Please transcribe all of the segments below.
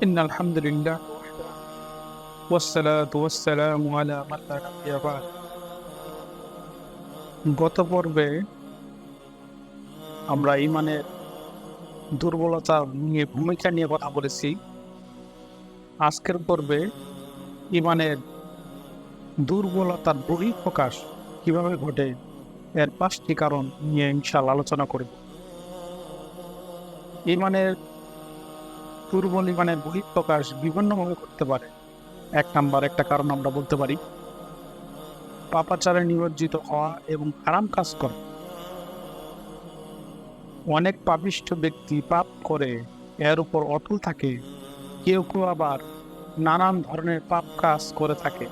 إن الحمد لله والصلاة والسلام على من لا نبي بعد। গত পর্বে আমরা ঈমানের দুর্বলতা নিয়ে ভূমিকা নিয়ে কথা বলেছি। আজকের পর্বে ঈমানের দুর্বলতার বহিঃপ্রকাশ কিভাবে ঘটে এর 5টি কারণ নিয়ে ইনশাআল্লাহ আলোচনা করব। দুর্বল ঈমানের বহিঃপ্রকাশ বিভিন্নভাবে করতে পারে। একটা কারণ আমরা বলতে পারি পাপাচারে নিমজ্জিত হওয়া এবং হারাম কাজ করা। অনেক পাপিষ্ঠ ব্যক্তি পাপ করে এর উপর অটল থাকে, কেউ কেউ আবার নানান ধরনের পাপ কাজ করে থাকে।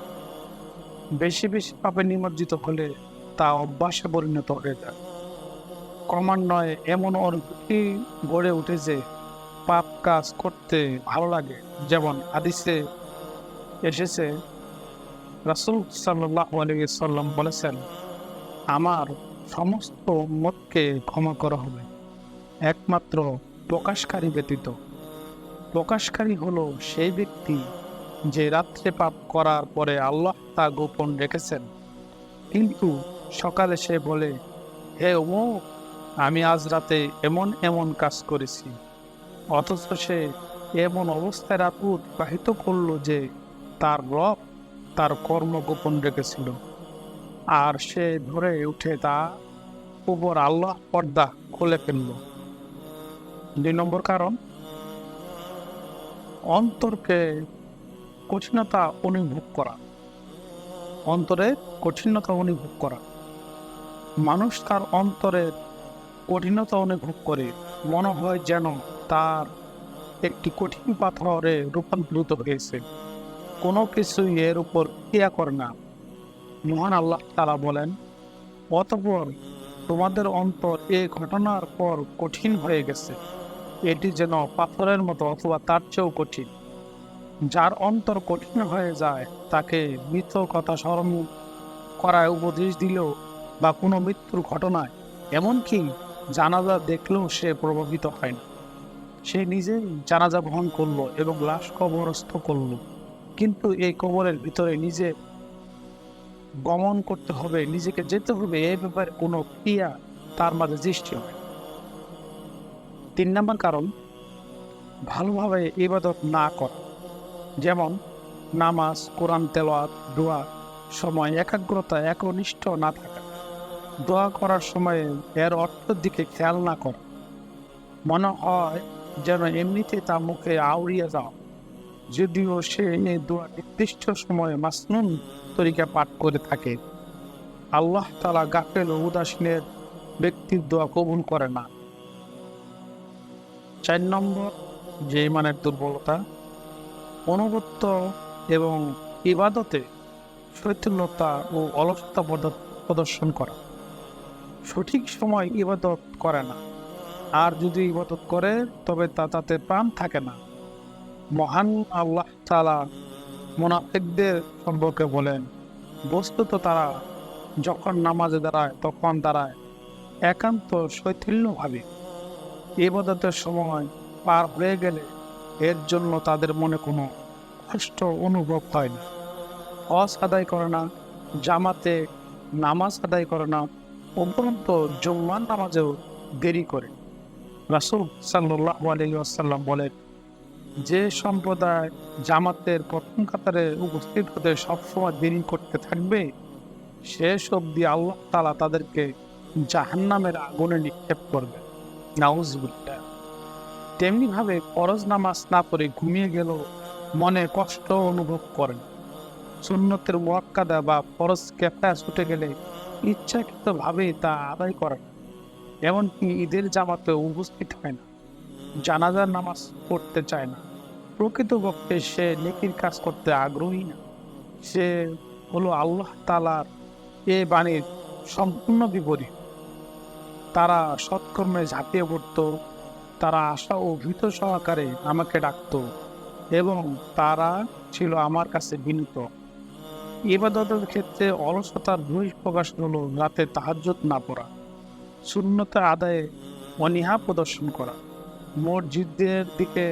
বেশি বেশি পাপে নিমজ্জিত হলে তা অভ্যাসে পরিণত হয়ে যায়। ক্রমান্বয়ে এমন অনুভূতি গড়ে উঠে যে পাপ কাজ করতে ভালো লাগে। যেমন হাদিসে এসেছে, রাসূল সাল্লাল্লাহু আলাইহি ওয়াসাল্লাম বলেছেন, আমার সমস্ত উম্মতকে ক্ষমা করা হবে একমাত্র প্রকাশকারী ব্যতীত। প্রকাশকারী হলো সেই ব্যক্তি যে রাত্রে পাপ করার পরে আল্লাহ তা গোপন রেখেছেন, কিন্তু সকালে সে বলে, হে অমুক, আমি আজ রাতে এমন এমন কাজ করেছি, অথচ সে এমন অবস্থায় রাত অতিবাহিত করলো যে তার রব তার কর্ম গোপন রেখেছিল, আর সে ধরে উঠে তা উপর আল্লাহ পর্দা খুলে ফেলল। 2 নম্বর কারণ, অন্তরকে কঠিনতা অনুভব করা। অন্তরে কঠিনতা অনুভব করা। মানুষ তার অন্তরের কঠিনতা অনুভব করে, মনে হয় যেন তার একটি কঠিন পাথরে রূপান্তরিত হয়েছে, কোনো কিছুই এর উপর ক্রিয়া করে না। মহান আল্লাহ তাআলা বলেন, অতঃপর তোমাদের অন্তর এই ঘটনার পর কঠিন হয়ে গেছে, এটি যেন পাথরের মতো অথবা তার চেয়েও কঠিন। যার অন্তর কঠিন হয়ে যায় তাকে মৃত কথা স্মরণ করায় উপদেশ দিলেও বা কোনো মৃত্যুর ঘটনায়, এমনকি জানাজা দেখলেও সে প্রভাবিত হয় না। সে নিজেই জানাজা বহন করলো এবং লাশ কবরস্থ করলো, কিন্তু এই কবরের ভিতরে নিজে গমন করতে হবে, নিজেকে যেতে হবে, এই ব্যাপারে কোনো ক্রিয়া তার মাঝে সৃষ্টি হয়। 3 নম্বর কারণ, ভালোভাবে ইবাদত না করা। যেমন নামাজ, কোরআন তেলাওয়াত, দোয়া সময় একাগ্রতা একনিষ্ঠ না থাকা, দোয়া করার সময় এর অর্থের দিকে খেয়াল না করা, মনে হয় যেন এমনিতে তা মুখে আউড়িয়ে যাও, যদিও সে এই দোয়া নির্দিষ্ট সময়ে মাসনুন তরিকা পাঠ করে থাকে। আল্লাহ তাআলা গাফেল ও উদাসীনের ব্যক্তির দোয়া কবুল করে না। 4 নম্বর যে ঈমানের দুর্বলতা, অনুগত্য এবং ইবাদতে শৈথিল্যতা ও অলসতা প্রদর্শন করা। সঠিক সময় ইবাদত করে না, আর যদি ইবাদত করে তবে তাতে প্রাণ থাকে না। মহান আল্লাহ তাআলা মুনাফিকদের সম্পর্কে বলেন, বস্তুত তারা যখন নামাজে দাঁড়ায় তখন দাঁড়ায় একান্ত শৈথিল্যভাবে। ইবাদতের সময় পার হয়ে গেলে এর জন্য তাদের মনে কোনো কষ্ট অনুভব হয় না। হজ আদায় করে না, জামাতে নামাজ আদায় করে না, উপরন্তু জুম্মার নামাজেও দেরি করে। রাসূল সাল্লাল্লাহু আলাইহি ওয়াসাল্লাম বলেন, যে সম্প্রদায় জামাতের প্রথম কাতারে উপস্থিত হতে সবসময় দেরি করতে থাকবে, শেষ অবধি আল্লাহ তাআলা তাদেরকে জাহান্নামের আগুনে নিক্ষেপ করবে। নাউজুবিল্লাহ। তেমনিভাবে ফরজ নামাজ না পড়ে ঘুমিয়ে গেল মনে কষ্ট অনুভব করেন। সুন্নতের মুআক্কাদা বা ফরজ কিফায়া ছুটে গেলে ইচ্ছাকৃতভাবে তা আদায় করেন। এমনকি ঈদের জামাতে উপস্থিত হয় না, জানাজার নামাজ পড়তে চায় না। প্রকৃতপক্ষে সে নেকির কাজ করতে আগ্রহী না। সে হলো আল্লাহ তাআলার এ বাণীর সম্পূর্ণ বিপরীত। তারা সৎকর্মে ঝাঁপিয়ে পড়ত, তারা আশা ও ভীত সহকারে আমাকে ডাকত এবং তারা ছিল আমার কাছে বিনীত। ইবাদতের ক্ষেত্রে অলসতার বহিঃপ্রকাশ হলো রাতে তাহাজ্জুদ না পড়া, সুন্নত আদায়ে অনীহা প্রদর্শন করা, মসজিদের দিকে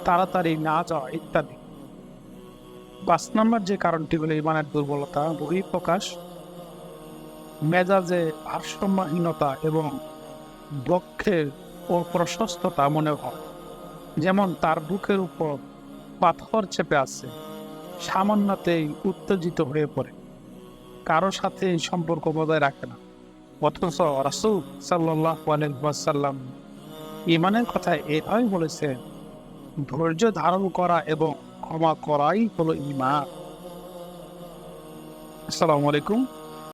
তাড়াতাড়ি না যাওয়া ইত্যাদি। 5 নম্বর যে কারণটি হলো ইমানের দুর্বলতা, বহিঃপ্রকাশ, মেজাজে ভারসাম্যহীনতা এবং বক্ষের অপ্রশস্ততা মনে হয়। যেমন তার বুকের উপর পাথর চেপে আছে, সামান্যতেই উত্তেজিত হয়ে পড়ে, কারো সাথে সম্পর্ক বজায় রাখে না। অথচ রাসূল সাল্লাল্লাহু আলাইহি ওয়াসাল্লাম ইমানের কথা এভাবে বলেছেন, ধৈর্য ধারণ করা এবং ক্ষমা করাই হলো ঈমান। আসসালামু আলাইকুম।